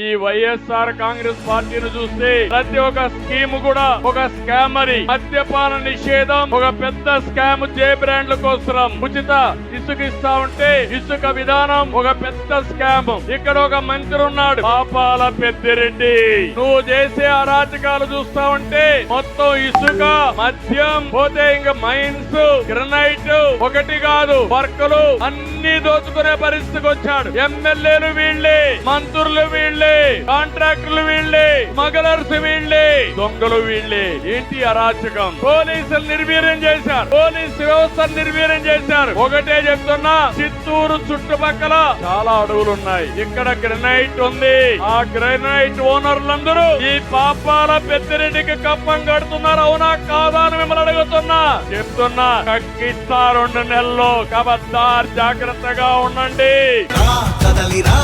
ఈ వైఎస్ఆర్ కాంగ్రెస్ పార్టీని చూస్తే ప్రతి ఒక్క స్కీమ్ కూడా ఒక స్కామరీ. మద్యపాన నిషేధం ఒక పెద్ద స్కామ్. జే బ్రాండ్ల కోసం ఉచిత ఇసుక ఇస్తా ఉంటే ఇసుక విధానం ఒక పెద్ద స్కామ్. ఇక్కడ ఒక మంత్రి ఉన్నాడు, పాపాల పెద్దిరెడ్డి. నువ్వు చేసే అరాచకాలు చూస్తా ఉంటే మొత్తం ఇసుక, మద్యం, పోతే ఇంకా మైన్స్, గ్రనైట్ ఒకటి కాదు, వర్కులు అన్ని దోచుకునే పరిస్థితికి వచ్చాడు. ఎమ్మెల్యేలు వీళ్ళే, మంత్రులు వీళ్ళే, కాంట్రాక్టర్లు వీళ్ళే, స్మగ్లర్స్ వీళ్ళే, దొంగలు వీళ్ళే. ఏంటి అరాచకం? పోలీసులు నిర్వీర్యం చేశారు, పోలీసు వ్యవస్థ నిర్వీర్యం చేశారు. ఒకటే చెప్తున్నా, చిత్తూరు చుట్టుపక్కల చాలా అడవులు ఉన్నాయి, ఇక్కడ గ్రనైట్ ఉంది. ఆ గ్రనైట్ ఓనర్లందరూ ఈ పాపాల పెద్దిరెడ్డికి కప్పం కడుతున్నారు. అవునా కాదా అని మిమ్మల్ని అడుగుతున్నా. చెప్తున్నా, కక్కిస్తా 2 నెలల్లో. కబద్దార్, జాగ్రత్తగా ఉండండి. కదలిరా